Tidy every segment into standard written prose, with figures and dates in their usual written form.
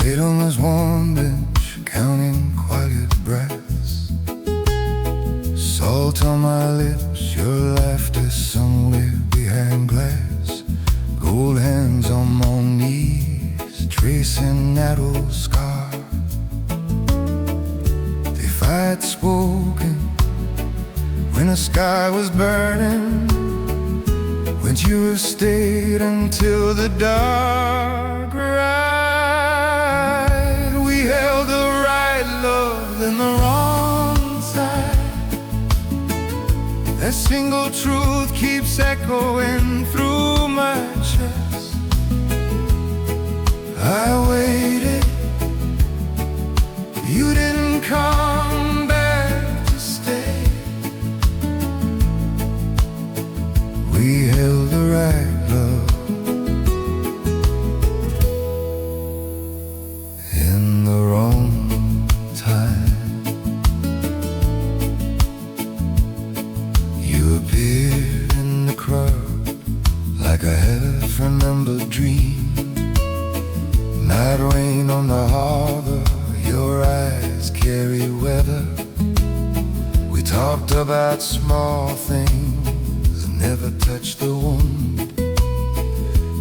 Sit on this warm bench, counting quiet breaths. Salt on my lips, your laughter somewhere behind glass. Gold hands on my knees, tracing narrow scars. If I had spoken when the sky was burning, would you have stayed until the dark ride? We held the right love in the wrong side. That single truth keeps echoing through my chest. I waited, you didn't come back to stay. We held the right love in the wrong time. You appeared in the crowd like a half-remembered dream. Night rain on the harbor, your eyes carry weather. We talked about small things, never touched the wound.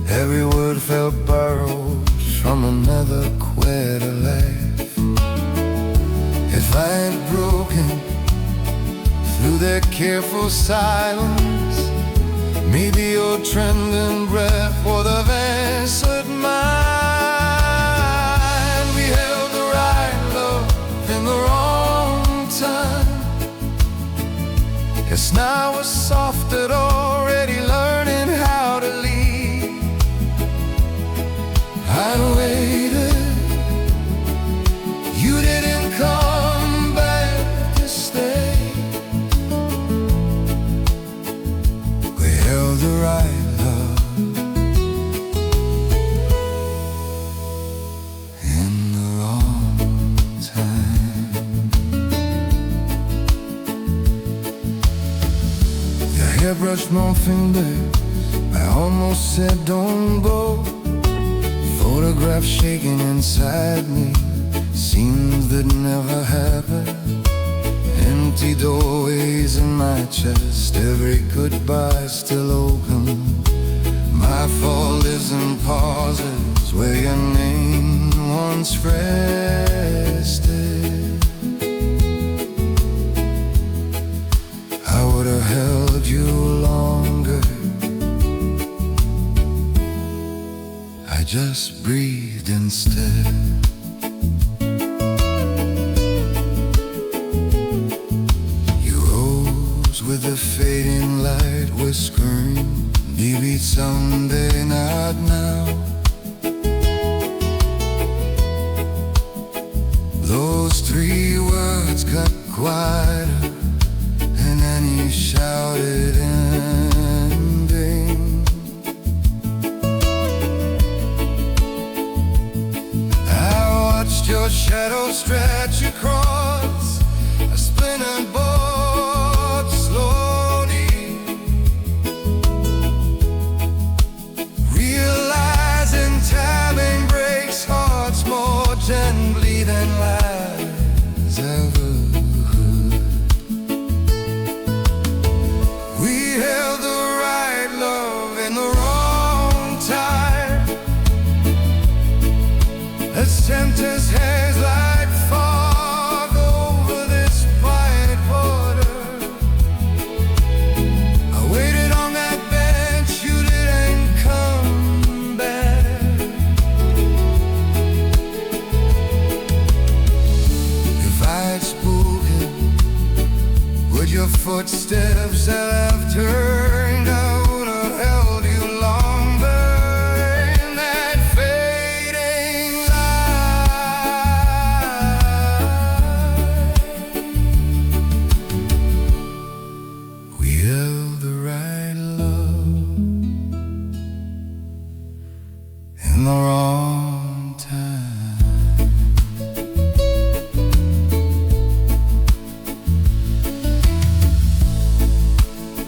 Every word felt borrowed from another quieter life. If I had broken through their careful silence, maybe your trembling breath would have answered mine. We held the right love in the wrong time. Yes, now we're softened, already learning how to lead. I waited, you didn't come back to stay. We held the right love in the wrong time. Your hair brushed my fingers, I almost said don't go. Photograph shaking inside me, scenes that never happened. Empty doorways in my chest, every goodbye still open. My fault is in pauses where your name once rested. I would have held you longer, I just breathed instead. You rose with the fading light, whispering, maybe someday, not now. Those three words got quieter, and then you shouted ending. Your shadow stretch across a splintered board slowly, realizing timing breaks hearts more gently than lies ever could. We held the right love in the wrong time. Let's tempt us hands like fog over this quiet water. I waited on that bench, you didn't come back. If I had spoken, would your footsteps have turned? I would have held you longer in that fading light. We held the right love in the wrong time.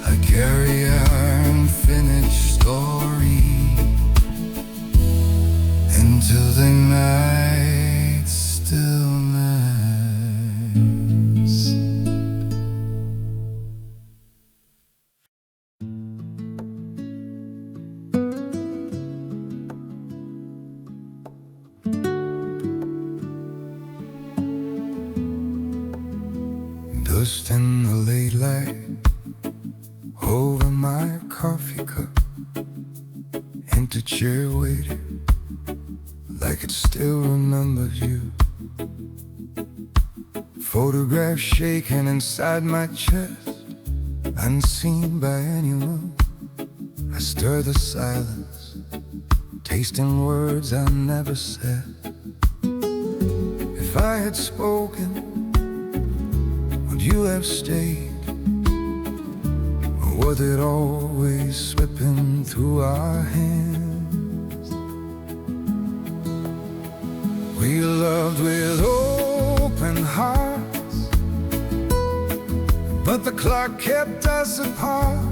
I carry our unfinished story into the night. First in the late light, over my coffee cup, empty chair waiting, like it still remembers you. Photograph shaking inside my chest, unseen by anyone. I stir the silence, tasting words I never said. If I had spoken, would you have stayed? Or was it always slipping through our hands? We loved with open hearts, but the clock kept us apart.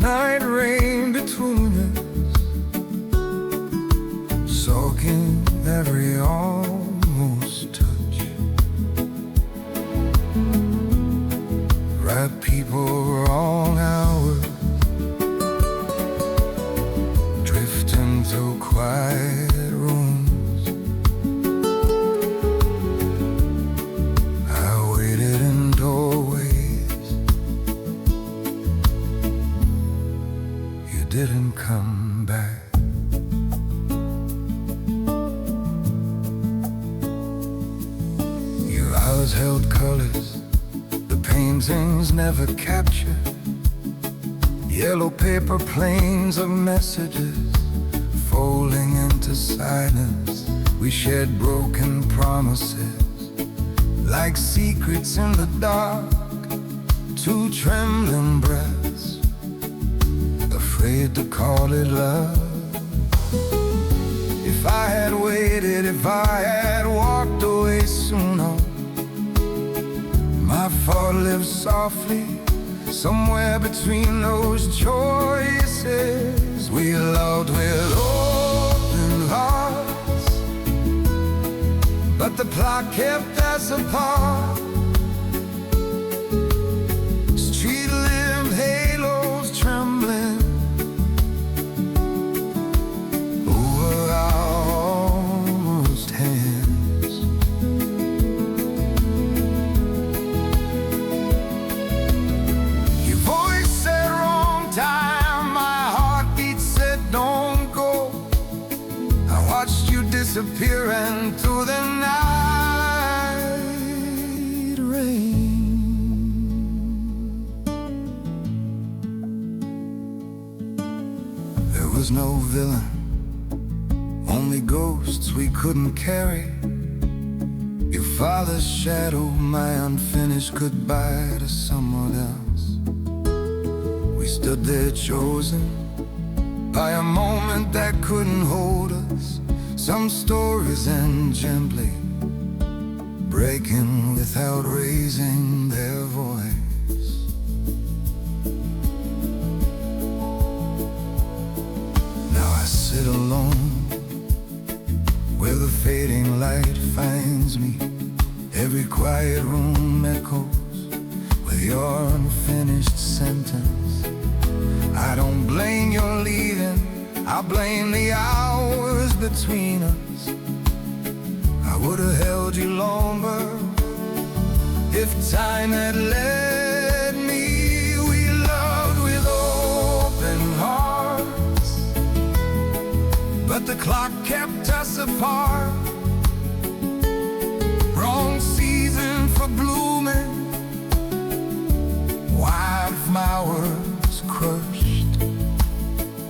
Night rain between us, soaking every almost touch. Right people, wrong hour, drifting through quiet rooms. I waited in doorways, you didn't come back. Your eyes held colors the paintings never captured. Yellow paper planes of messages folding into silence. We shared broken promises like secrets in the dark. Two trembling breaths, afraid to call it love. If I had waited, if I had walked away sooner, my fault lives softly somewhere between those choices. We loved with open hearts, but the clock kept us apart. Street lamp halos trembling over our almost hands. Your voice said wrong time, my heartbeat said don't go. I watched you disappear into the night rain. There was no villain, only ghosts we couldn't carry. Your father's shadow, my unfinished goodbye to someone else. We stood there chosen by a moment that couldn't hold us. Some stories end gently, breaking without raising their voice. Now I sit alone where the fading light finds me. Every quiet room echoes with your unfinished sentence. I don't blame your leaving, I blame the hours between us. I would have held you longer if time had let me. We loved with open hearts, but the clock kept us apart. Wrong season for blooming, wildflowers crushed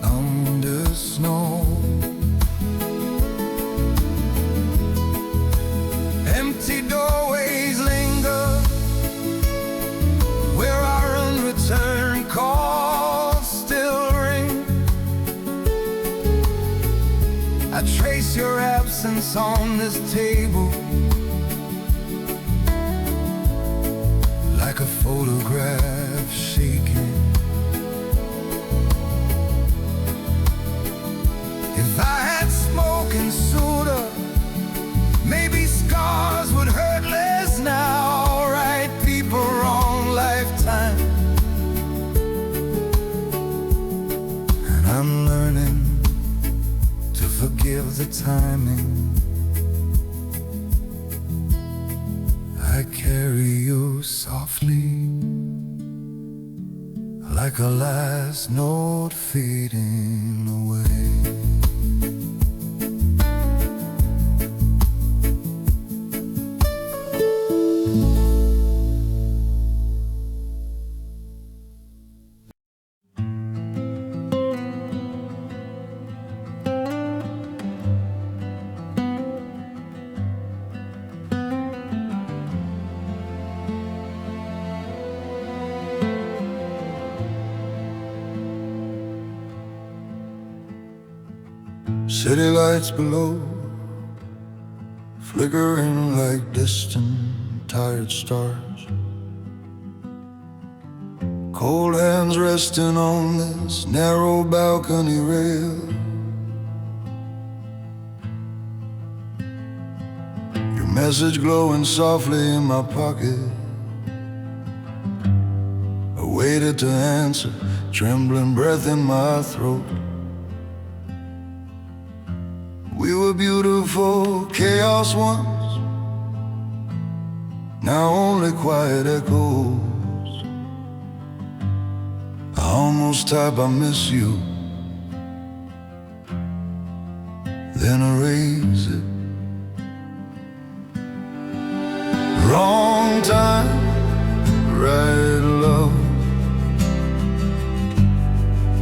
under snow. Empty doorways linger where our unreturned calls still ring. I trace your absence on this table like a photograph shaking. If I had spoken sooner, maybe scars would hurt less now. Right people, wrong lifetime. And I'm learning to forgive the timing. like a last note fading away. City lights below, flickering like distant, tired stars. Cold hands resting on this narrow balcony rail. Your message glowing softly in my pocket. I waited to answer, trembling breath in my throat. We were beautiful chaos once, now only quiet echoes. I almost type I miss you, then erase it. Wrong time, right love.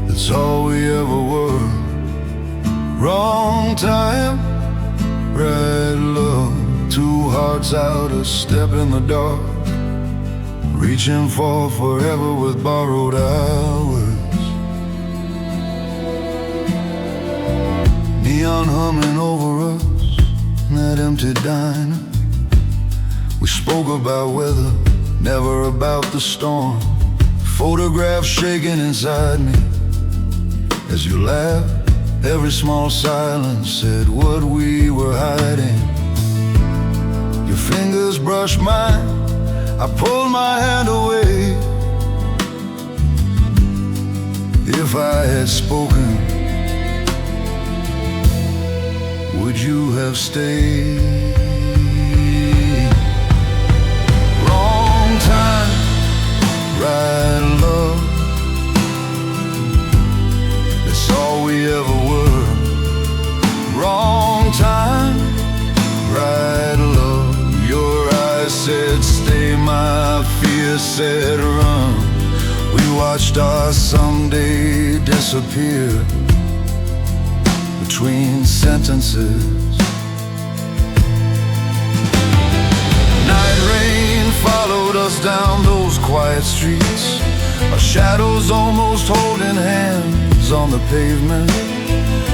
That's all we ever were. Wrong time, right love. Two hearts out of step in the dark, reaching for forever with borrowed hours. Neon humming over us in that empty diner. We spoke about weather, never about the storm. Photographs shaking inside me as you laughed. Every small silence said what we were hiding. Your fingers brushed mine, I pulled my hand away. If I had spoken, would you have stayed? Wrong time, right love. That's all we ever were. Wrong time, right love. Your eyes said stay, my fear said run. We watched our someday disappear between sentences. Night rain followed us down those quiet streets, our shadows almost holding hands on the pavement.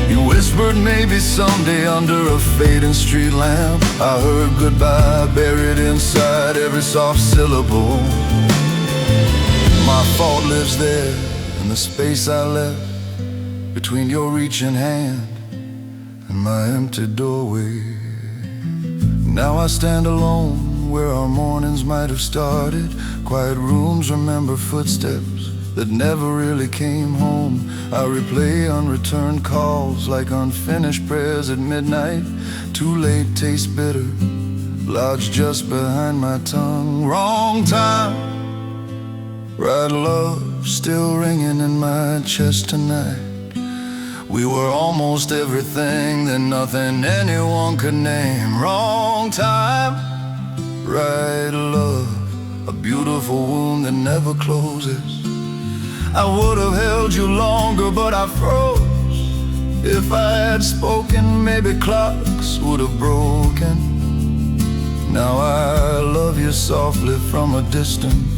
You whispered maybe someday under a fading street lamp. I heard goodbye buried inside every soft syllable. My fault lives there in the space I left between your reaching hand and my empty doorway. Now I stand alone where our mornings might have started. Quiet rooms remember footsteps that never really came home. I replay unreturned calls like unfinished prayers at midnight. Too late, taste bitter, lodged just behind my tongue. Wrong time, right love, still ringing in my chest tonight. We were almost everything that nothing anyone could name. Wrong time, right love, a beautiful wound that never closes. I would have held you longer, but I froze. If I had spoken, maybe clocks would have broken. Now I love you softly from a distance.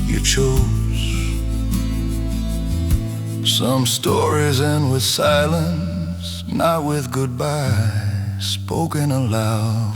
You chose. Some stories end with silence, not with goodbye spoken aloud.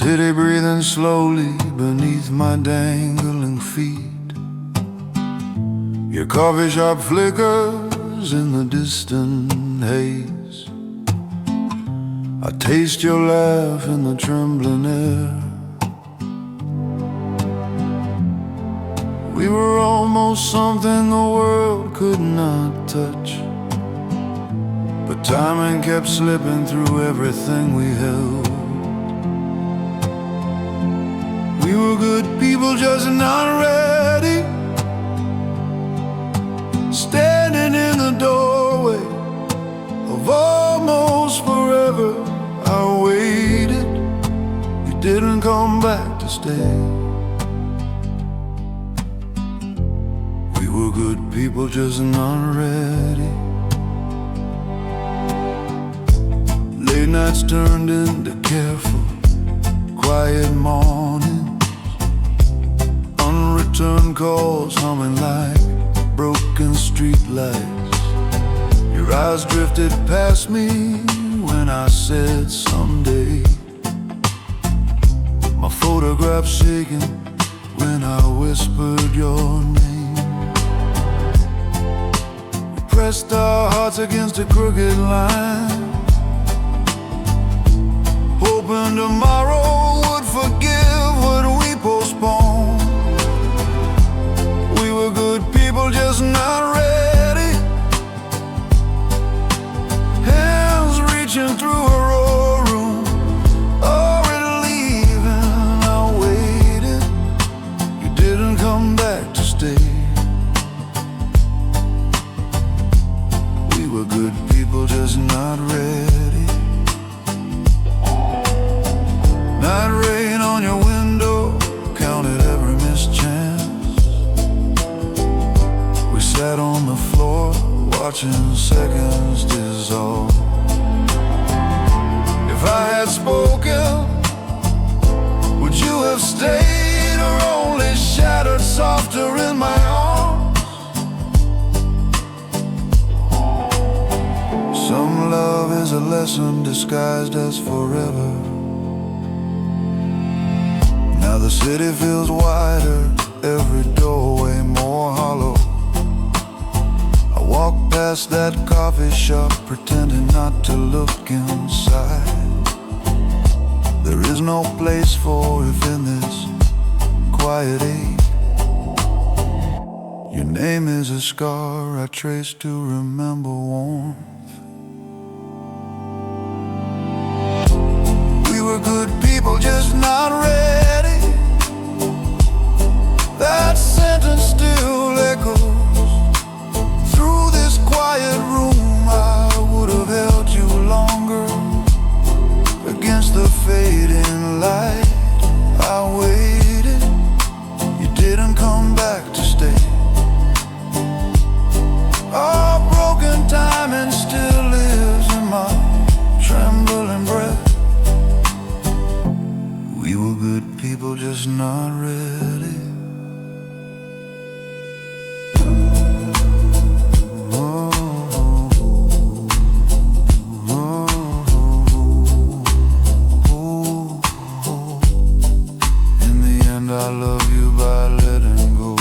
city breathing slowly beneath my dangling feet. Your coffee shop flickers in the distant haze. I taste your laugh in the trembling air. We were almost something the world could not touch, but timing kept slipping through everything we held. We were good people, just not ready. Standing in the doorway of almost forever, I waited. You didn't come back to stay. We were good people, just not ready. Late nights turned into careful, quiet mornings. Unreturned calls humming like broken street lights. Your eyes drifted past me when I said someday. My photograph shaking when I whispered your name. We pressed our hearts against a crooked line, hoping tomorrow would forgive what we postponed. We were good people, just not ready. Hands reaching through a raw room, already leaving. I waited. You didn't come back to stay. We were good people, just not ready. Night rain on your window, counted every missed chance. We sat on the floor, watching seconds dissolve. If I had spoken, would you have stayed, or only shattered softer in my arms? Some love is a lesson disguised as forever. Now the city feels wider, every doorway more hollow. I walk past that coffee shop, pretending not to look inside. There is no place for if in this quiet age. Your name is a scar I trace to remember warmth. We were good people, just not ready. That sentence still echoes through this quiet room. I would have held you longer against the fading light. I waited. You didn't come back to stay. Our broken timing still lives in my trembling breath. We were good people, just not ready. I love you by letting go.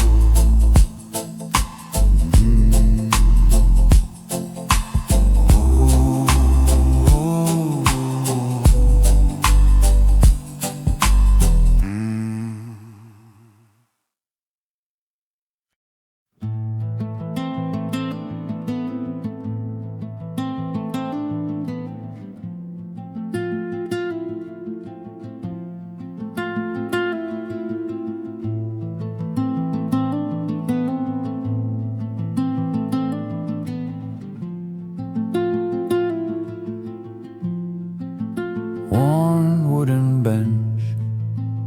One wooden bench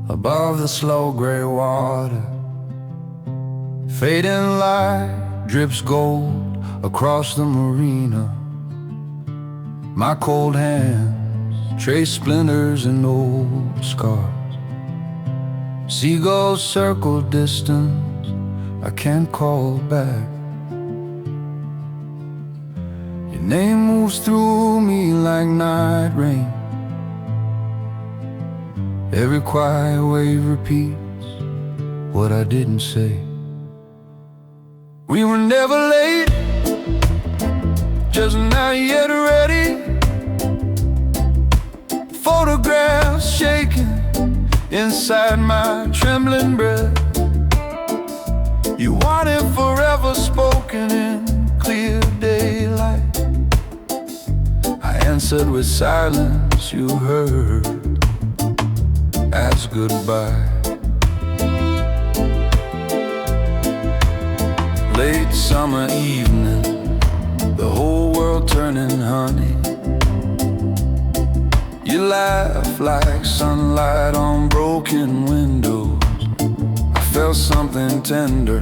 above the slow gray water, fading light drips gold across the marina. My cold hands trace splinters and old scars. Seagulls circle distance I can't call back. Your name moves through me like night rain. Every quiet wave repeats what I didn't say. We were never late, just not yet ready. Photographs shaking inside my trembling breath. You wanted forever spoken in clear daylight. I answered with silence you heard as goodbye. Late summer evening, the whole world turning honey. You laugh like sunlight on broken windows. I felt something tender,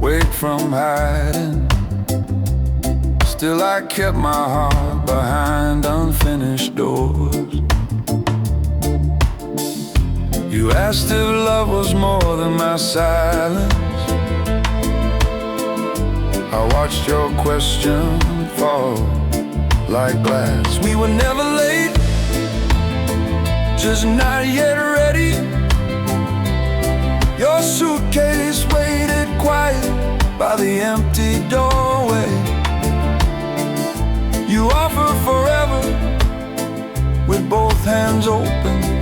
wake from hiding. Still I kept my heart behind unfinished doors. You asked if love was more than my silence. I watched your question fall like glass. We were never late, just not yet ready. Your suitcase waited quiet by the empty doorway. You offered forever with both hands open.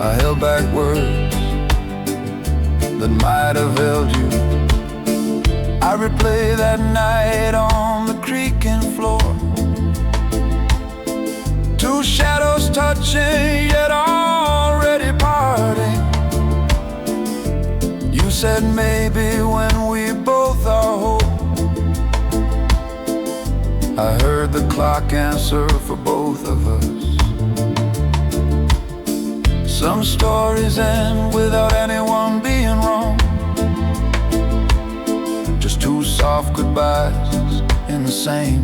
I held back words that might have held you. I replay that night on the creaking floor. Two shadows touching yet already parting. You said maybe when we both are whole. I heard the clock answer for both of us. Some stories end without anyone being wrong. Just two soft goodbyes in the same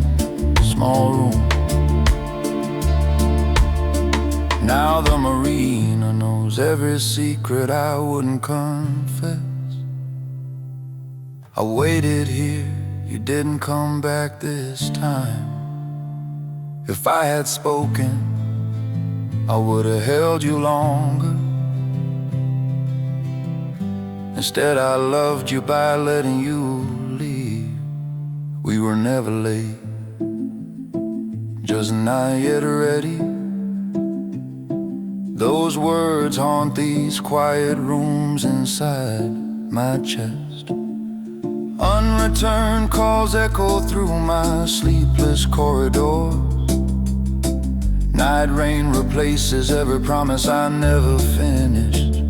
small room. Now the Marina knows every secret I wouldn't confess. I waited here, you didn't come back this time. If I had spoken, I would have held you longer. Instead I loved you by letting you leave. We were never late, just not yet ready. Those words haunt these quiet rooms inside my chest. Unreturned calls echo through my sleepless corridors. Night rain replaces every promise I never finished.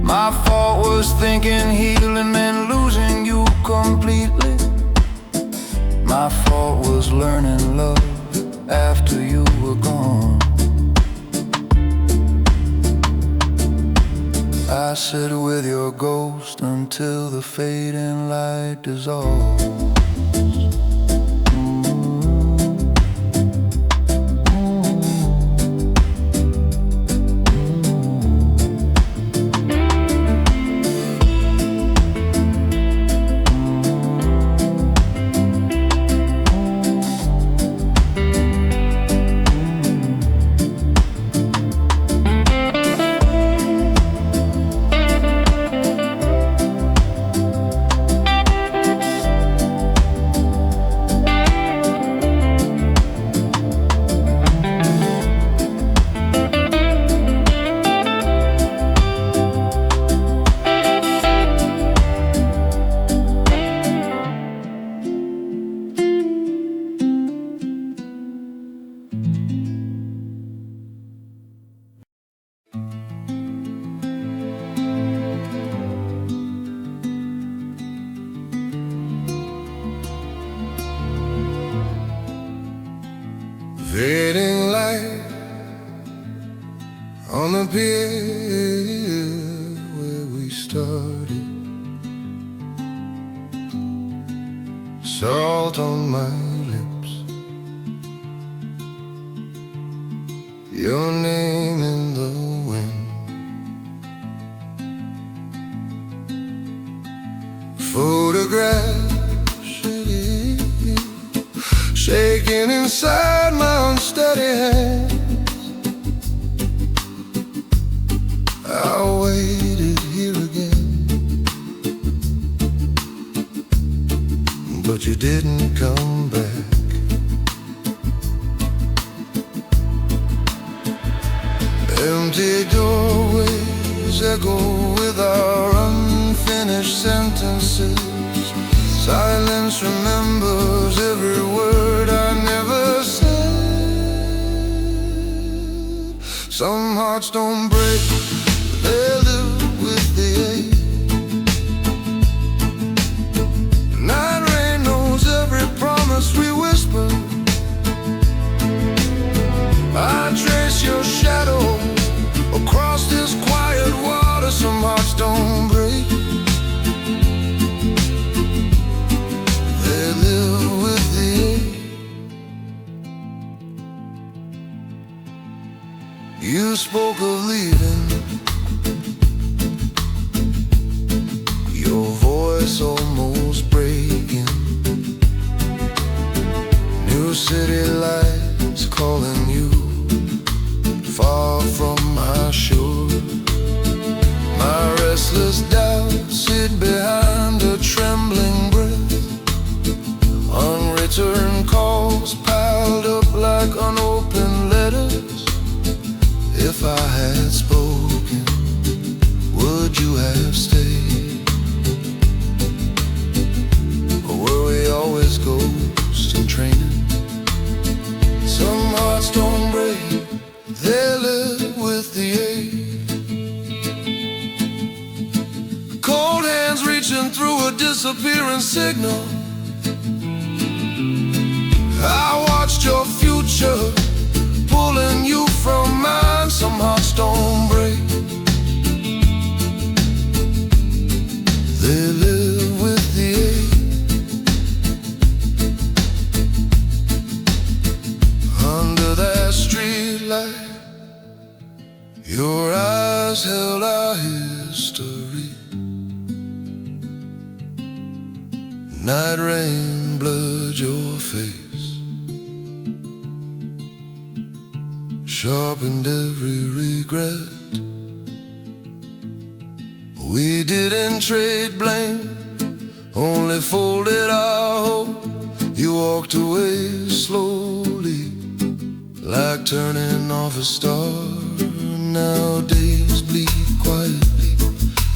My fault was thinking healing meant losing you completely. My fault was learning love after you were gone. I sit with your ghost until the fading light dissolves. Fading light on the pier where we started. Salt on my lips, your name in the wind. Photographs shaking inside my unsteady hand. you didn't come back. Empty doorways echo with our unfinished sentences. Silence remembers every word I never said. Some hearts don't break, they live with the ache. Night rain knows every promise we whisper. I trace your shadow across this quiet water. Some hearts don't break, they live with the ache. You spoke of leaving, your voice almost breaking. New city lights calling you, far from my shore. My restless doubts hid behind a trembling breath. Unreturned calls piled up like unopened letters. If I had spoken, would you have stayed? Or were we always ghosts in training? Some hearts don't break, they live with the ache. Cold hands reaching through a disappearing signal. I watched your future pulling you from mine. Some hearts don't break, they live with the ache. Under that street light, your eyes held our history. Night rain blurred your face, sharpened every regret. We didn't trade blame, only folded our hope. You walked away slowly, like turning off a star. Now days bleed quietly,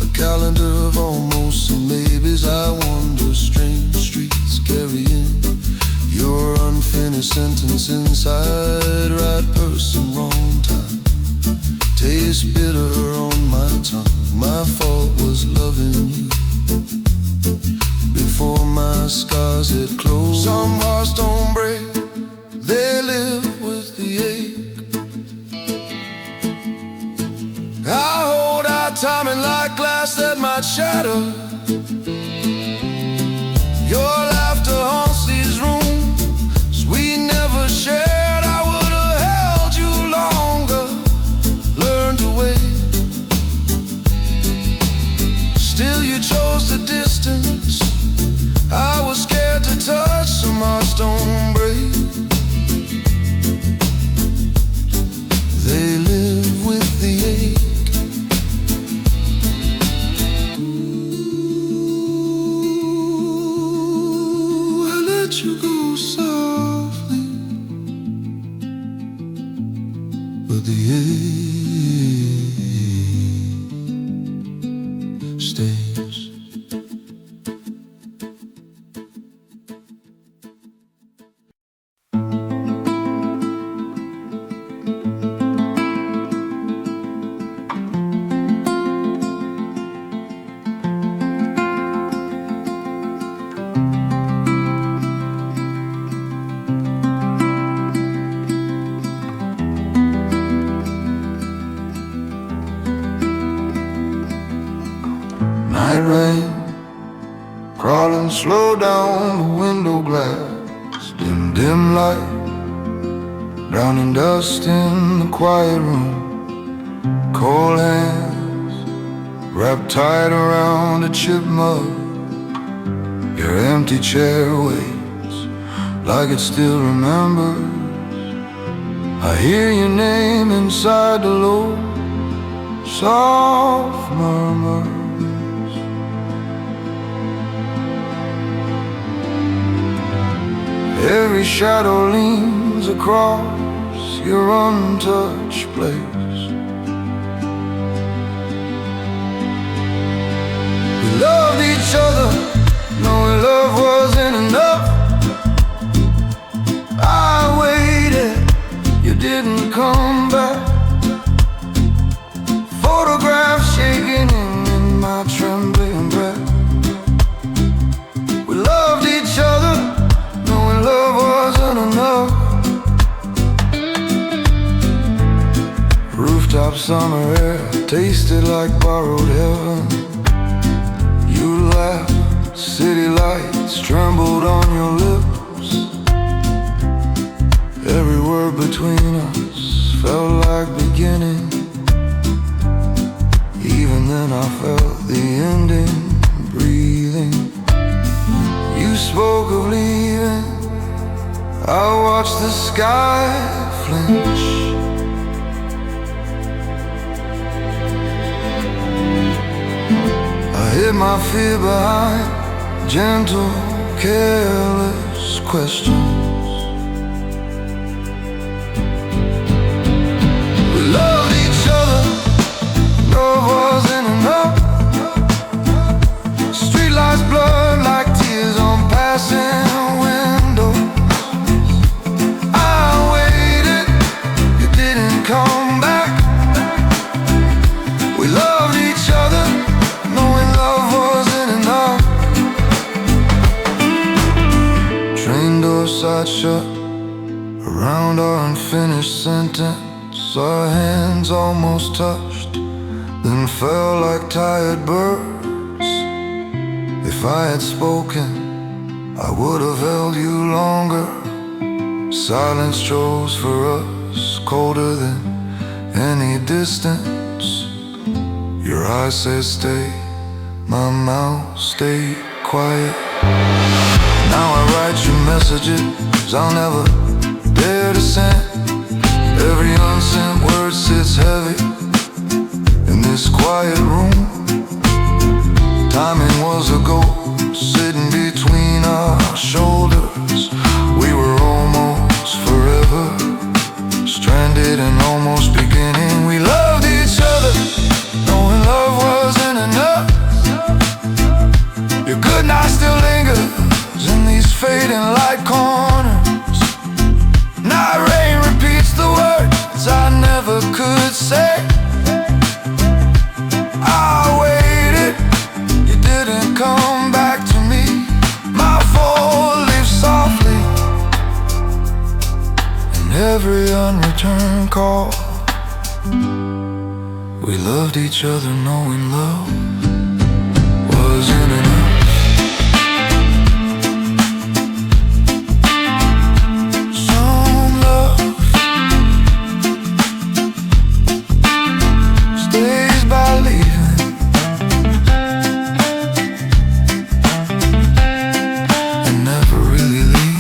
a calendar of almost and maybes. I wander strange streets carrying your unfinished sentence inside. Right person, wrong time, taste bitter on my tongue. My fault was loving you before my scars had closed. Some hearts don't break, they live with the ache. I hold our timing like glass that might shatter. Your laughter haunts these rooms we never shared. I would have held you longer, learned to wait. Still you chose the distance, I was scared to touch. Some hearts don't break, they live with the ache. You go softly, but the ache stays. Night rain, crawling slow down the window glass. Dim, dim light, drowning dust in the quiet room. Cold hands, wrapped tight around a chip mug. Your empty chair waits like it still remembers. I hear your name inside the low, soft murmurs. Every shadow leans across your untouched place. We loved each other, knowing love wasn't enough. I waited, you didn't come back. Photographs shaking in my trembling breath. We loved each other, knowing love wasn't enough. Rooftop summer air tasted like borrowed heaven. You laughed, city lights trembled on your lips. Every word between us felt like beginning. Even then I felt the ending breathing. You spoke of leaving, I watched the sky flinch. I hid my fear behind gentle, careless questions. We loved each other, love wasn't enough. Streetlights blurred like tears on passing windows. I waited, you didn't come back. We loved each other, knowing love wasn't enough. Train doors side shut around our unfinished sentence. Our hands almost touched, then fell like tired birds. If I had spoken, I would have held you longer. Silence chose for us, colder than any distance. Your eyes said stay, my mouth stayed quiet. Now I write you messages I'll never dare to send. Every unsent word sits heavy in this quiet room. Timing was a ghost sitting between our shoulders. We were almost forever, stranded and almost beginning. We loved each other, knowing love wasn't enough. Your good night still lingers in these fading light corners. Night rain repeats the words I never could say. I waited, you didn't come back to me. My fault lives softly in every unreturned call. We loved each other, knowing love wasn't enough. Some love stays by leaving, and never really leaves.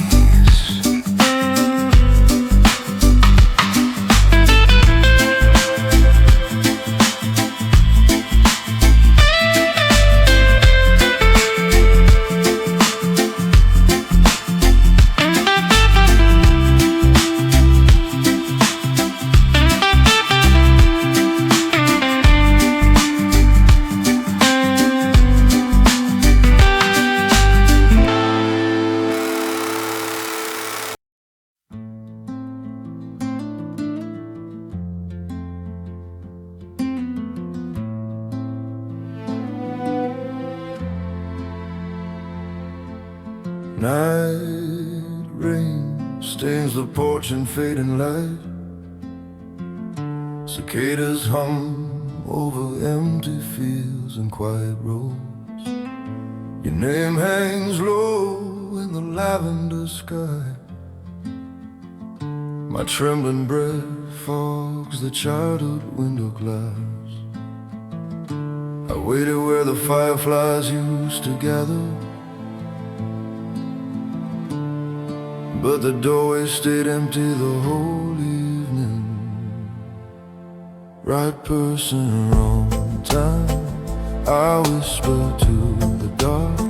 Night rain stains the porch in fading light. Cicadas hum over empty fields and quiet roads. Your name hangs low in the lavender sky. My trembling breath fogs the childhood window glass. I waited where the fireflies used to gather, but the doorway stayed empty the whole evening. Right person, wrong time. I whisper to the dark,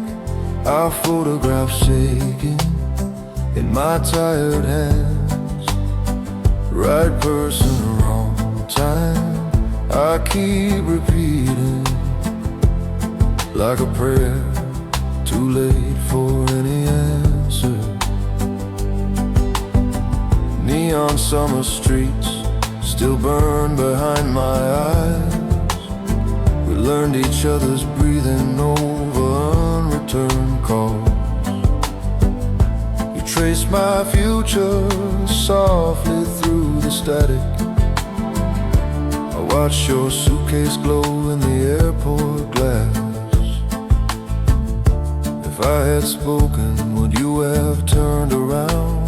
our photographs shaking in my tired hands. Right person, wrong time, I keep repeating like a prayer, too late for any answer. Neon summer streets still burn behind my eyes. We learned each other's breathing over unreturned calls. You traced my future softly through the static. I watched your suitcase glow in the airport glass. If I had spoken, would you have turned around?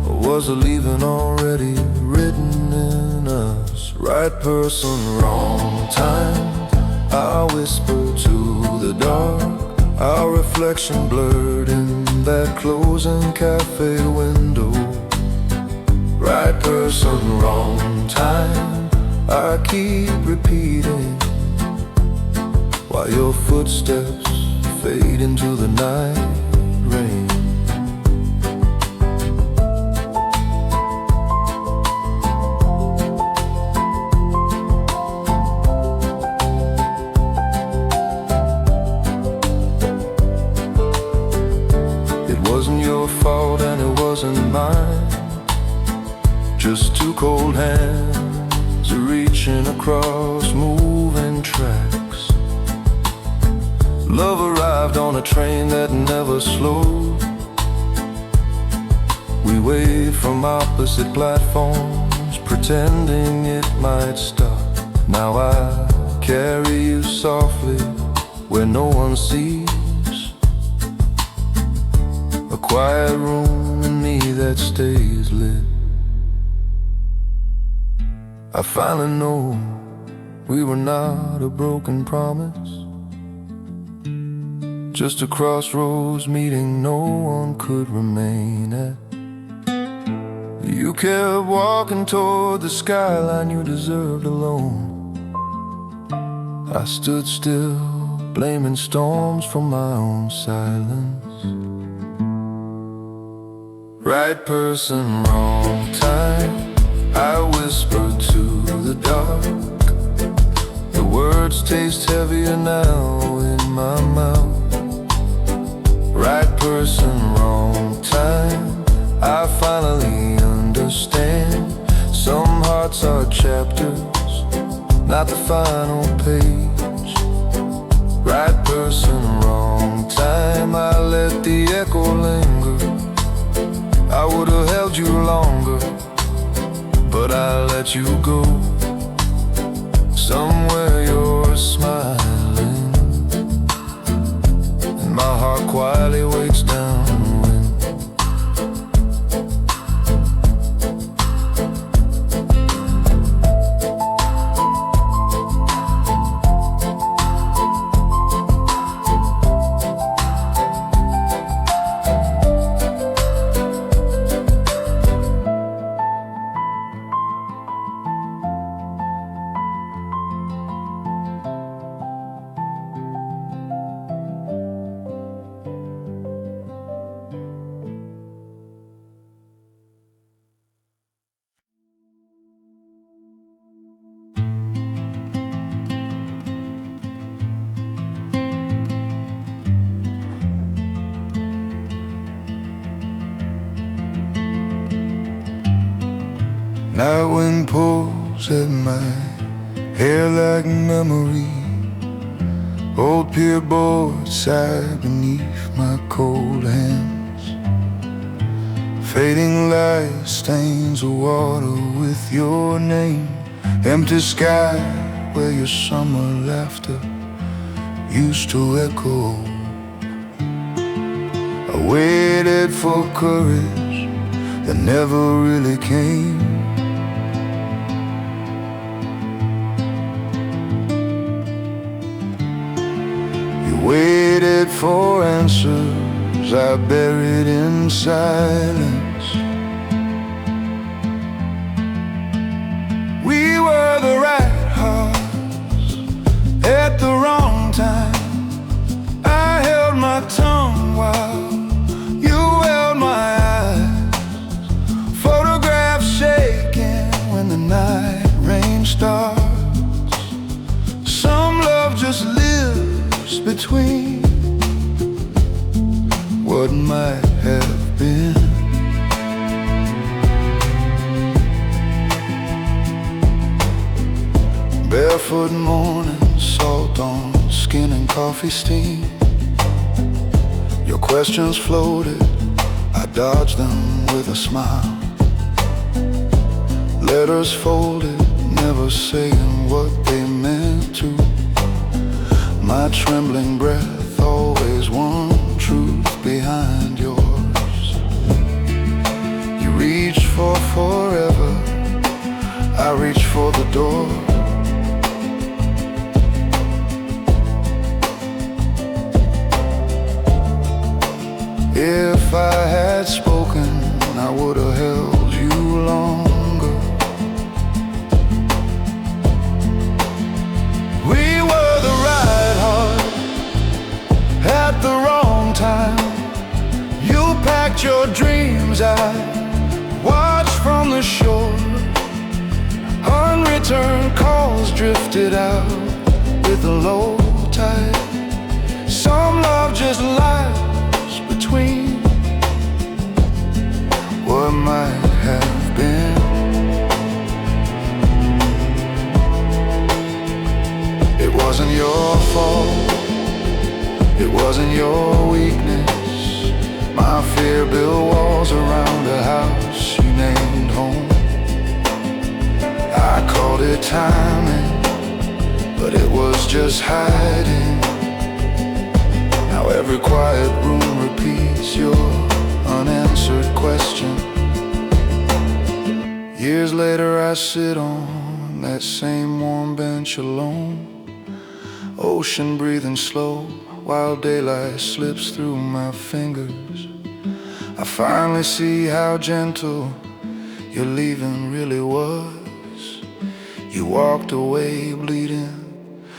Or was the leaving already written in us? Right person, wrong time, I whispered to the dark. Our reflection blurred in that closing cafe window. Right person, wrong time, I keep repeating while your footsteps fade into the night rain. It wasn't your fault and it wasn't mine, just two cold hands reaching across moving tracks. Love arrived on a train that never slowed. We waved from opposite platforms, pretending it might stop. Now I carry you softly where no one sees. A quiet room in me that stays lit. I finally know we were not a broken promise, just a crossroads meeting no one could remain at. You kept walking toward the skyline you deserved alone. I stood still, blaming storms for my own silence. Right person, wrong time, I whispered to the dark. The words taste heavier now in my mouth. Right person, wrong time, I finally understand. Some hearts are chapters, not the final page. Right person, wrong time, I let the echo linger. I would have held you longer, but I let you go. Somewhere you're smiling, and my heart quietly waits downwind. Night wind pulls at my hair like memory. Old pier boards sigh beneath my cold hands. Fading light stains the water with your name. Empty sky where your summer laughter used to echo. I waited for courage that never really came. Waited for answers I buried in silence. We were the right hearts at the wrong time. I held my tongue while between what might have been. Barefoot morning, salt on skin and coffee steam. Your questions floated, I dodged them with a smile. Letters folded, never saying what they meant to. My trembling breath, always one truth behind yours. You reach for forever, I reach for the door. If I had spoken, I would have held you longer. We were the right heart at the wrong time. You packed your dreams, I watched from the shore. Unreturned calls drifted out with the low tide. Some love just lies between what might have been. It wasn't your fault, it wasn't your weakness. My fear built walls around a house you named home. I called it timing, but it was just hiding. Now every quiet room repeats your unanswered question. Years later I sit on that same warm bench alone. Ocean breathing slow while daylight slips through my fingers. I finally see how gentle your leaving really was. You walked away bleeding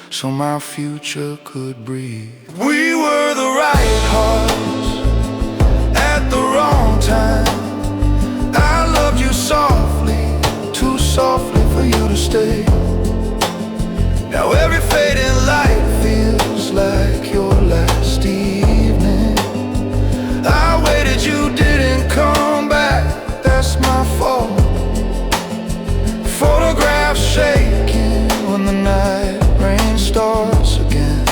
so my future could breathe. We were the right hearts at the wrong time. I loved you softly, too softly for you to stay. Now every fading light feels like your last evening. I waited, you didn't come back, that's my fault. Photographs shaking when the night rain starts again.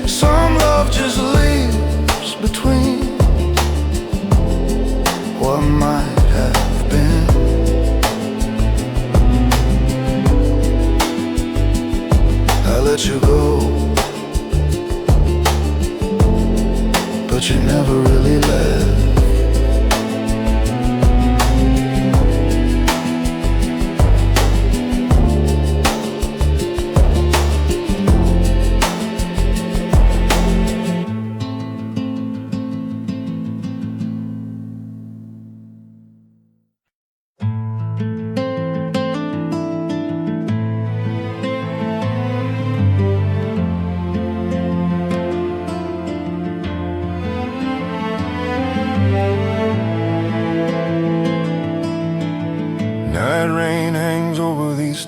Some love just lives between what might have been. I let you go, but you never really left.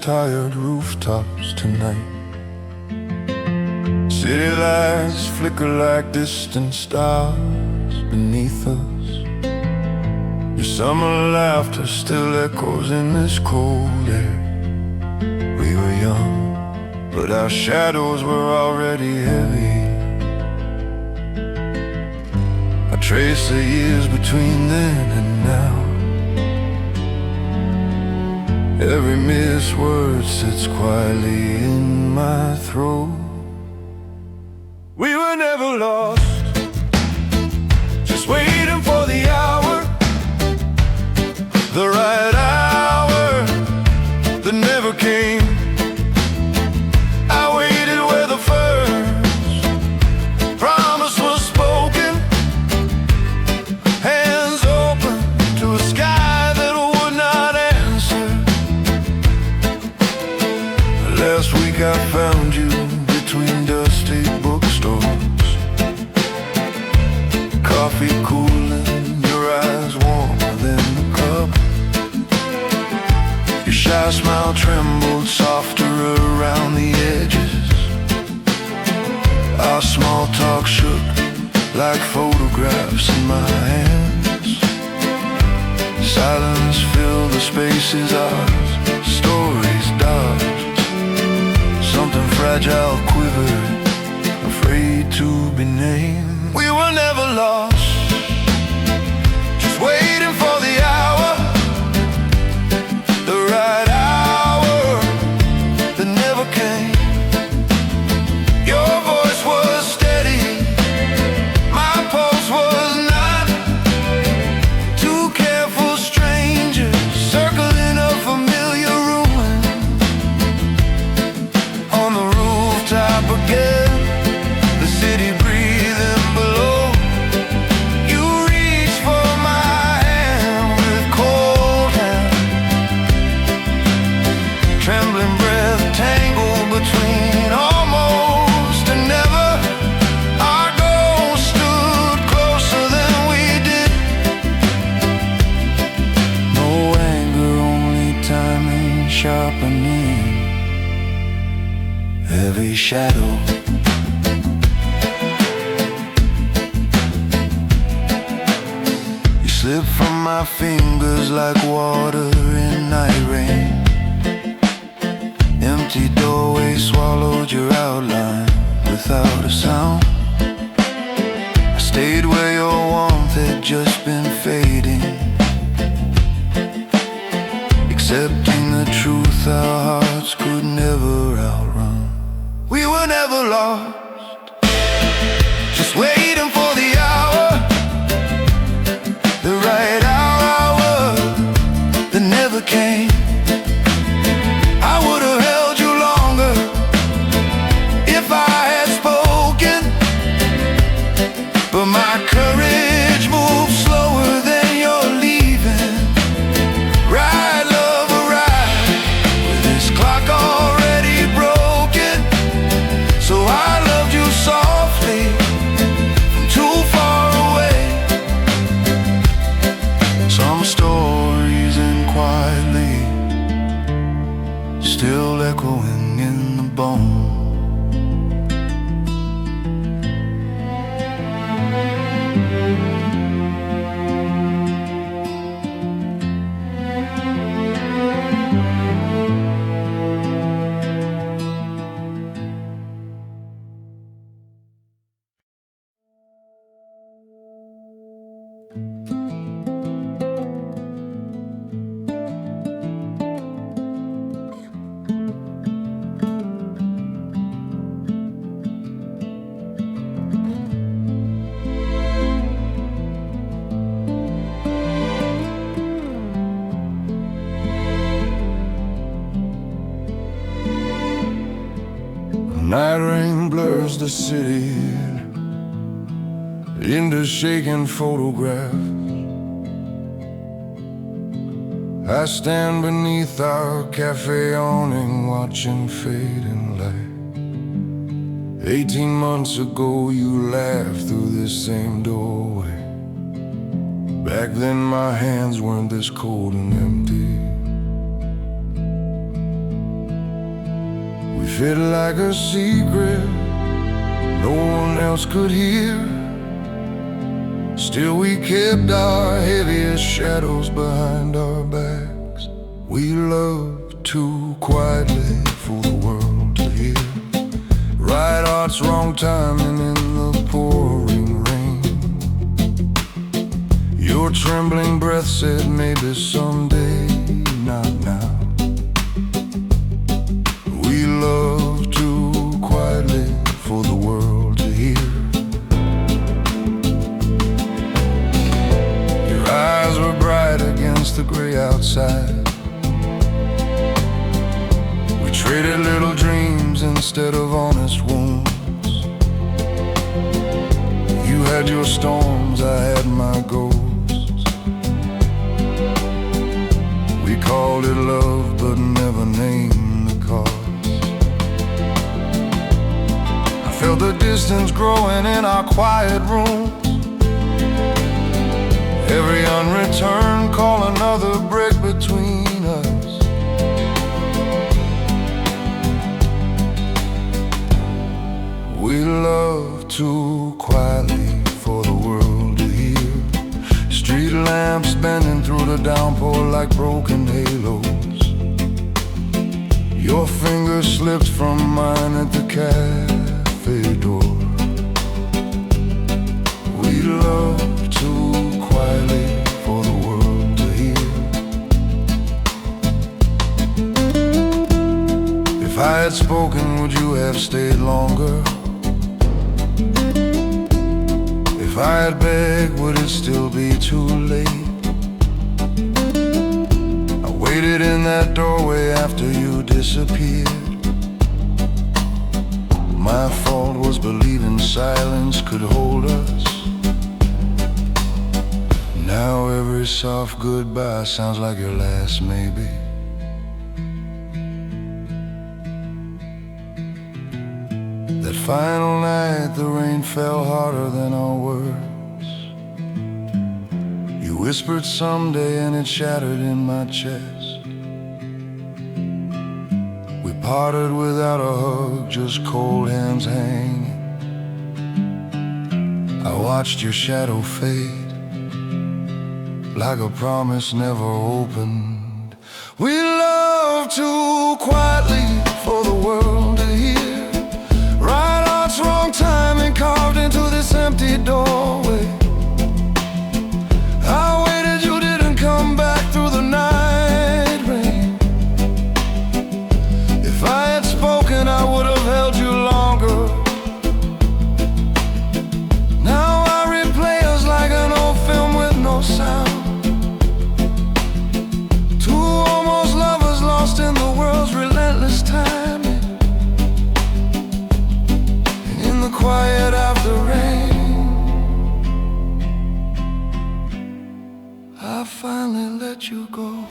Tired rooftops tonight. City lights flicker like distant stars beneath us. Your summer laughter still echoes in this cold air. We were young, but our shadows were already heavy. I trace the years between then and now. Every missed word sits quietly in my throat. We were never lost, just waiting for the hour, the right hour that never came. I waited where the first promise was spoken, hands open to a sky that would not answer. Last week I found you between dusty bookstores, coffee cooling, your eyes warmer than the cup. Your shy smile trembled softer around the edges. I Our small talk shook like photographs in my hands. Silence filled the spaces, our stories dodged. Something fragile quivered, afraid to be named. We were never lost, just waiting for the hour, the right hour that never came. Your voice was steady, my pulse was not. Two careful strangers circling a familiar ruin. On the rooftop again, the city breathing below. You reached for my hand with cold hand, trembling breath tangled between almost and never. Our goals stood closer than we did. No anger, only timing sharpening every shadow. You slipped from my fingers like water in night rain. Empty doorway swallowed your outline without a sound. I stayed where your warmth had just been fading, accepting the truth our hearts could never outrun. We were never lost, just waiting for the hour, the right hour that never came. I would have held you longer if I had spoken, but my courage moves slower than you're leaving. Ride, love, ride, with this clock already broken. So I loved you softly from too far away. Some stories end quietly, still echoing in the bone. Night rain blurs the city into shaking photographs. I stand beneath our cafe awning, watching fading light. 18 months ago you laughed through this same doorway. Back then my hands weren't this cold and empty. We fit like a secret no one else could hear. Still we kept our heaviest shadows behind our backs. We loved too quietly for the world to hear. Right hearts, wrong timing in the pouring rain. Your trembling breath said maybe someday, not now. We loved too quietly for the world to hear. Your eyes were bright against the gray outside. We traded little dreams instead of honest wounds. You had your storms, I had my ghosts. We called it love but never named the cause. I felt the distance growing in our quiet rooms. Every unreturned call another break between us. We love too quietly for the world to hear. Street lamps bending through the downpour like broken halos. Your finger slipped from mine at the cafe door. We love too quietly for the world to hear. If I had spoken, would you have stayed longer? If I had begged, would it still be too late? I waited in that doorway after you disappeared. My fault was believing silence could hold us. Now every soft goodbye sounds like your last maybe. That final night the rain fell harder than our words. You whispered someday and it shattered in my chest. We parted without a hug, just cold hands hanging. I watched your shadow fade like a promise never opened. We love too quietly for the world to hear. Right hearts, wrong timing carved into this empty doorway. I waited, you didn't come back through the night rain. If I had spoken, I would have held you longer. Now I replay us like an old film with no sound. In the world's relentless timing, and in the quiet of the rain, I finally let you go.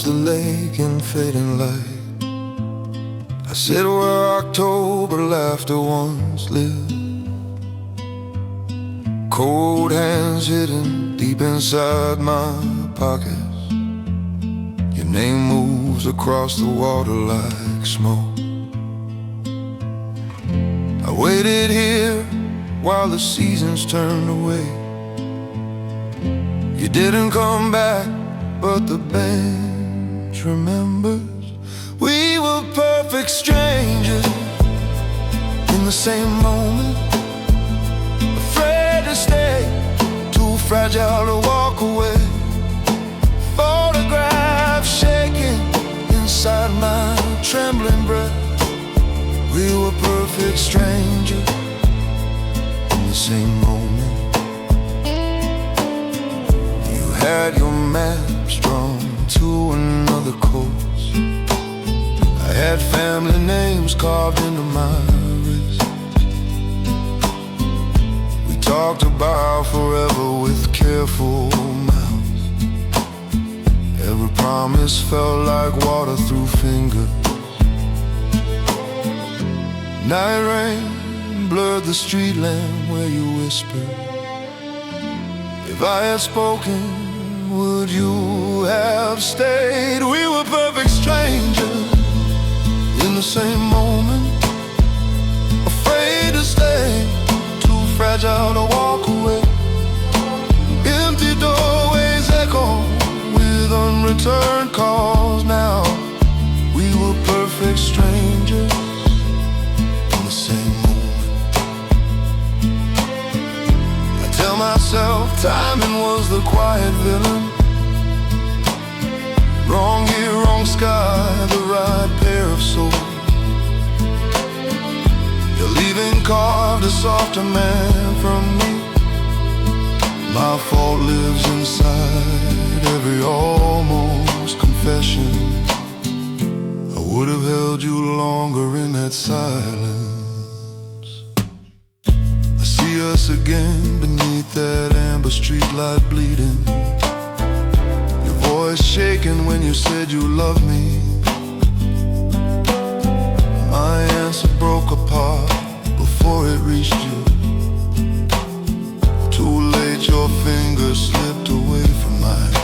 The lake in fading light. I sit where October laughter once lived. Cold hands hidden deep inside my pockets. Your name moves across the water like smoke. I waited here while the seasons turned away. You didn't come back, but the band remembers. We were perfect strangers in the same moment, afraid to stay, too fragile to walk away. Photograph shaking inside my trembling breath. We were perfect strangers in the same moment. You had your maps drawn to another coast. I had family names carved into my wrist. We talked about forever with careful mouths. Every promise felt like water through fingers. Night rain blurred the street lamp where you whispered. If I had spoken, would you have stayed? We were perfect strangers in the same moment, afraid to stay, too fragile to walk away. Timing was the quiet villain. Wrong year, wrong sky, the right pair of souls. Your leaving carved a softer man from me. My fault lives inside every almost confession. I would have held you longer in that silence. I see us again beneath that amber streetlight bleeding. Your voice shaking when you said you loved me. My answer broke apart before it reached you. Too late, your fingers slipped away from mine.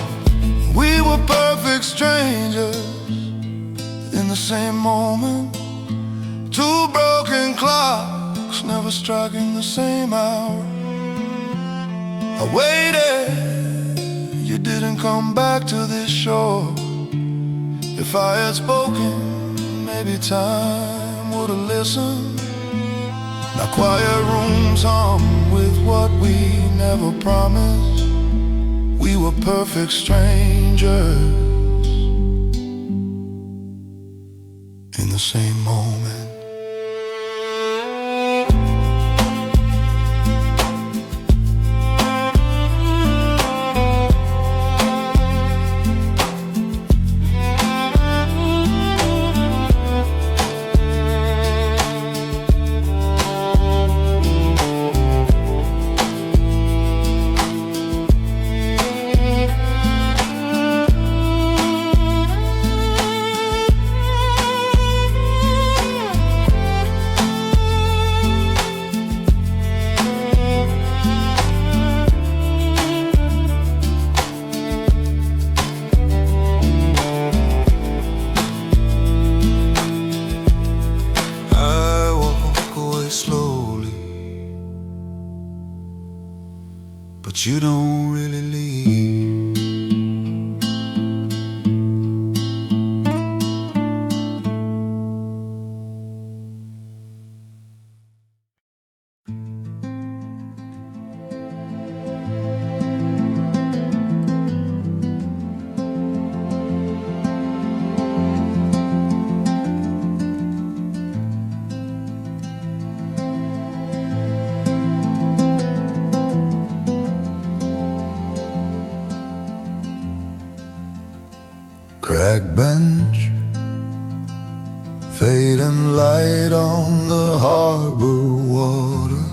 We were perfect strangers in the same moment. Two broken clocks, never striking the same hour. I waited, you didn't come back to this shore. If I had spoken, maybe time would have listened. Now quiet rooms hum with what we never promised. We were perfect strangers in the same moment. But you don't really leave. Cracked bench, fading light on the harbor water.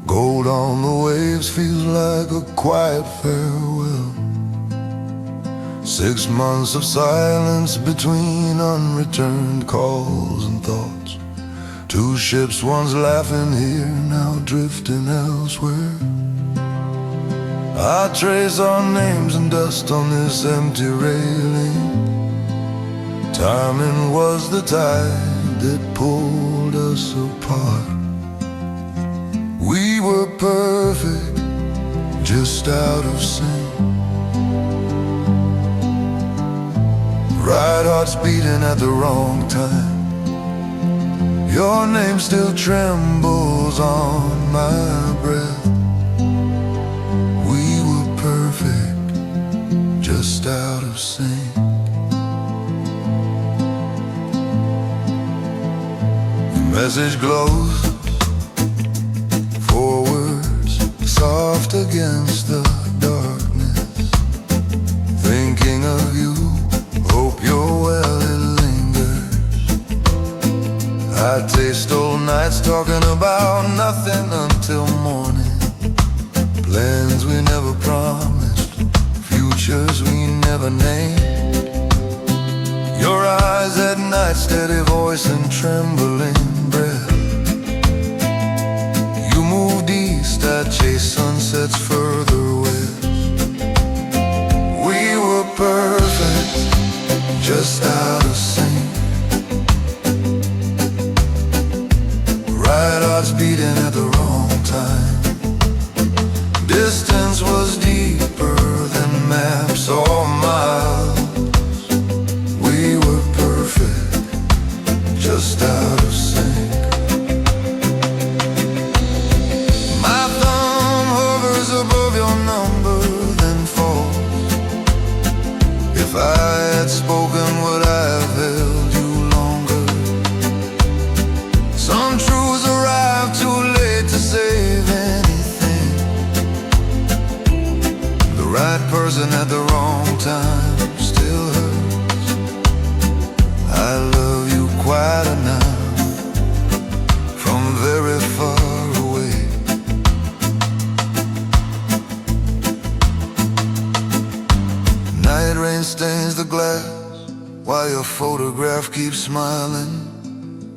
Gold on the waves feels like a quiet farewell. 6 months of silence between unreturned calls and thoughts. 2 ships, one's laughing here, now drifting elsewhere. I trace our names and dust on this empty railing. Timing was the tide that pulled us apart. We were perfect, just out of sync. Right hearts beating at the wrong time. Your name still trembles on my breath. Just out of sync. The message glows, 4 words soft against the darkness. Thinking of you, hope you're well, it lingers. I taste old nights talking about nothing until morning. Plans we never promised, futures we never named. Your eyes at night, steady voice and trembling breath. You moved east, I chased sunsets further west. We were perfect, just out of sync. Right hearts beating at the wrong time. Distance was deeper than maps or miles. We were perfect, just out of sync. My thumb hovers above photograph keeps smiling,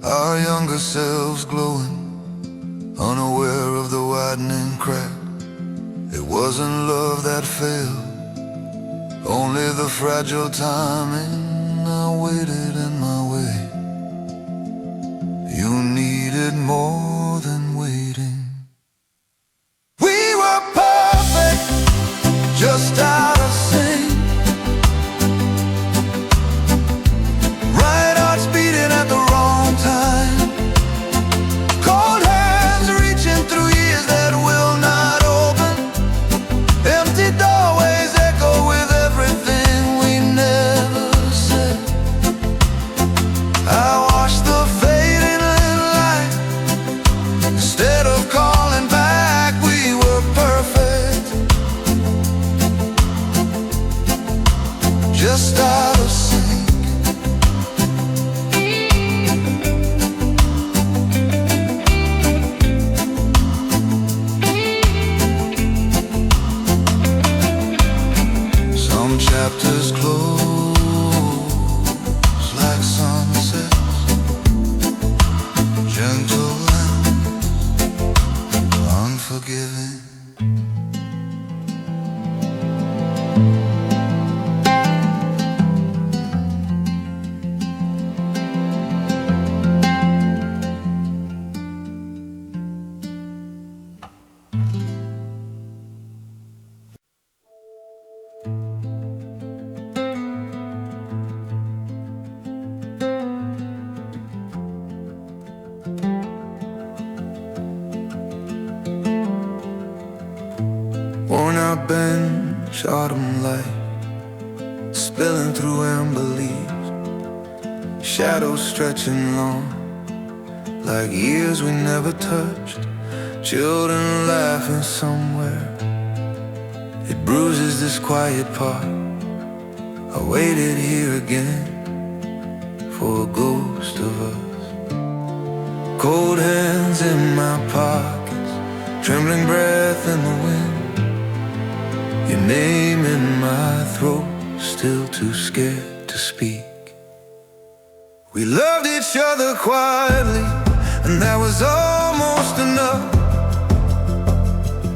our younger selves glowing, unaware of the widening crack. It wasn't love that failed, only the fragile timing. I waited in my way. You needed more than waiting. We were perfect, just out of sync. Right hearts beating at the wrong time. Cold hands reaching through years that will not open. Empty doorways echo with everything we never said. I watched the fading light. Instead of calling back, we were perfect, just out of sync. Some chapters close like sunsets, gentle and unforgiving. Worn out bench, autumn light, spilling through amber leaves. Shadows stretching long, like years we never touched. Children laughing somewhere. It bruises this quiet part. I waited here again for a ghost of us. Cold hands in my pockets, trembling breath in the wind. Your name in my throat, still too scared to speak. We loved each other quietly, and that was almost enough.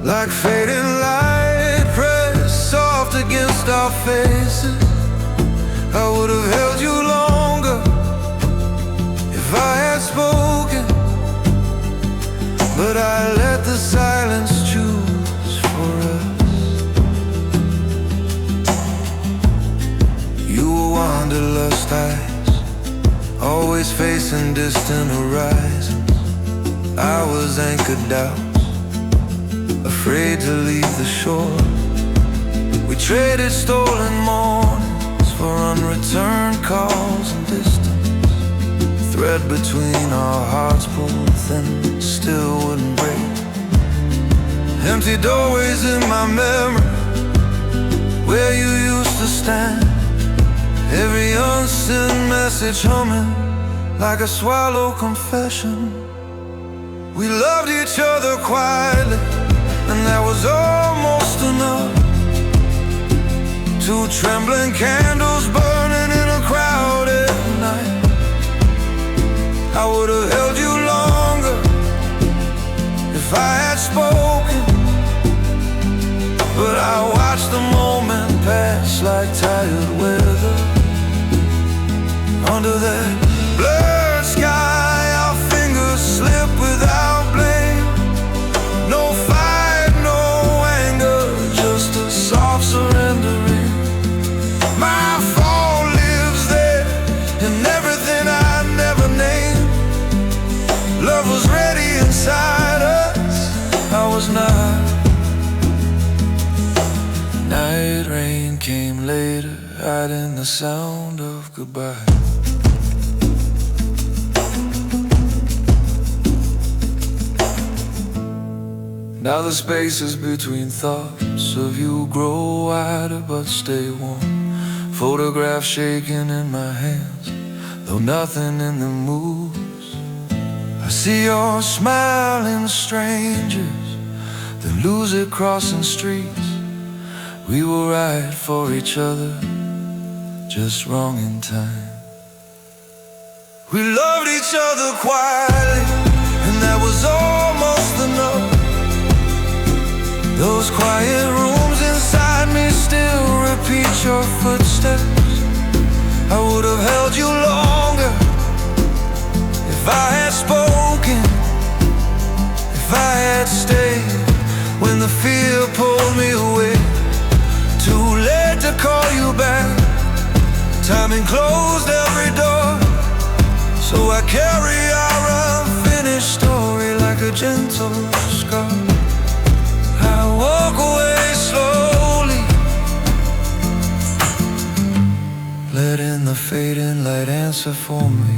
Like fading light pressed soft against our faces. I would have held you longer if I had spoken, but I let the silence choose for us. You were wanderlust eyes, always facing distant horizons. I was anchored doubts, afraid to leave the shore. We traded stolen mornings for unreturned calls and distance. Thread between our hearts pulled thin, still wouldn't break. Empty doorways in my memory, where you used to stand. Every unsent message humming like a swallowed confession. We loved each other quietly, and that was almost enough. Two trembling candles burning in a crowded night. I would have held you longer if I had spoken, but I watched the moment pass like tired weather. Under that blurred sky, our fingers slip without blame. No fight, no anger, just a soft surrendering. My fall lives there in everything I never named. Love was ready inside us, I was not. Night rain came later, hiding the sound of goodbye. Now the spaces between thoughts of you grow wider but stay warm. Photographs shaking in my hands, though nothing in them moves. I see your smiling strangers, then lose it crossing streets. We were right for each other, just wrong in time. We loved each other quietly, and that was almost enough. Those quiet rooms inside me still repeat your footsteps. I would have held you longer if I had spoken, if I had stayed when the fear pulled me away. Too late to call you back, timing closed every door. So I carry our unfinished story like a gentle scar. I walk away slowly, letting the fading light answer for me.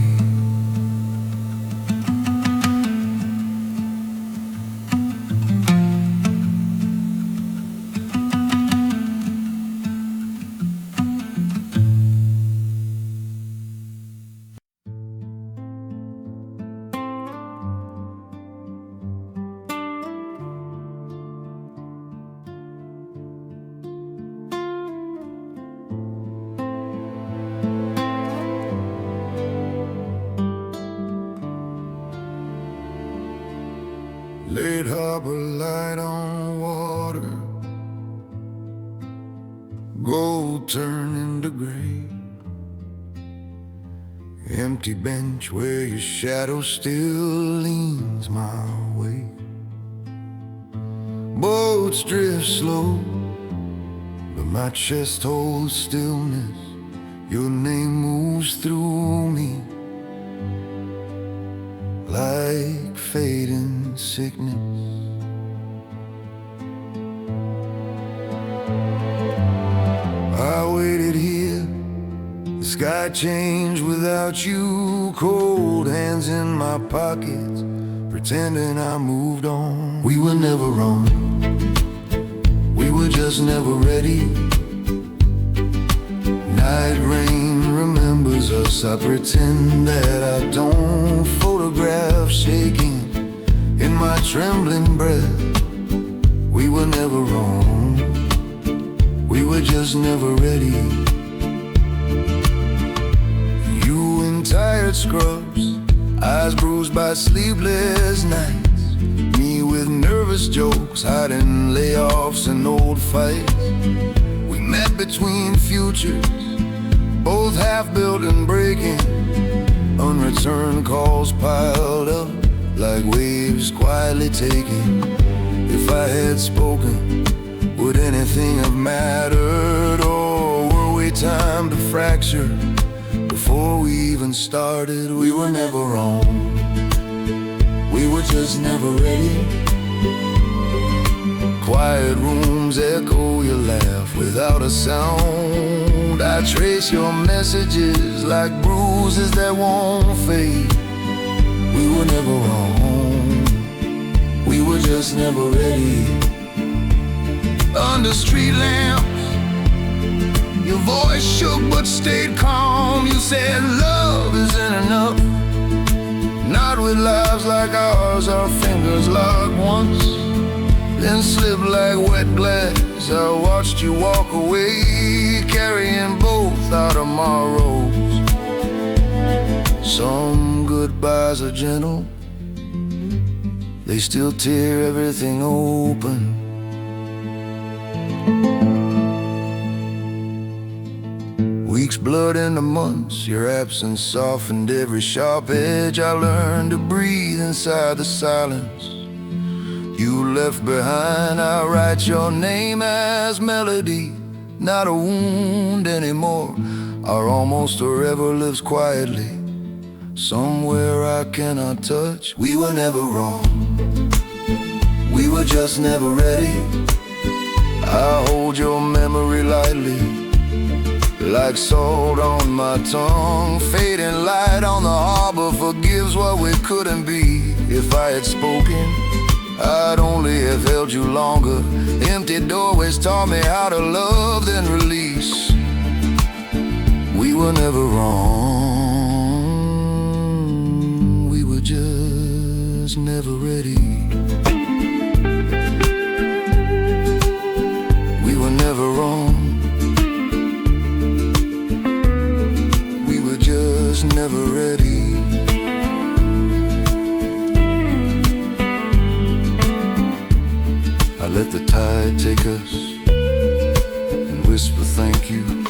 Late harbor light on water, gold turning to gray. Empty bench where your shadow still leans my way. Boats drift slow, but my chest holds stillness. Your name moves through me like fading sickness. I waited here, the sky changed without you. Cold hands in my pockets, pretending I moved on. We were never wrong, we were just never ready. Night rain remembers us, I pretend that I don't. Photograph shaking in my trembling breath. We were never wrong, we were just never ready. You in tired scrubs, eyes bruised by sleepless nights. Me with nervous jokes, hiding layoffs and old fights. We met between futures, both half-built and breaking. Unreturned calls piled up like waves quietly taking. If I had spoken, would anything have mattered? Or were we timed to fracture before we even started? We were never wrong, we were just never ready. Quiet rooms echo your laugh without a sound. I trace your messages like bruises that won't fade. We were never wrong, we were just never ready. Under street lamps, your voice shook but stayed calm. You said love isn't enough, not with lives like ours. Our fingers locked once, then slipped like wet glass. I watched you walk away, carrying both our tomorrows. Some goodbyes are gentle, they still tear everything open. Weeks blurred into months, your absence softened every sharp edge. I learned to breathe inside the silence you left behind. I write your name as melody, not a wound anymore. Our almost forever lives quietly, somewhere I cannot touch. We were never wrong, we were just never ready. I hold your memory lightly, like salt on my tongue. Fading light on the harbor forgives what we couldn't be. If I had spoken, I'd only have held you longer. Empty doorways taught me how to love, then release. We were never wrong, we were just never ready. We were never wrong, we were just never ready. I let the tide take us and whisper thank you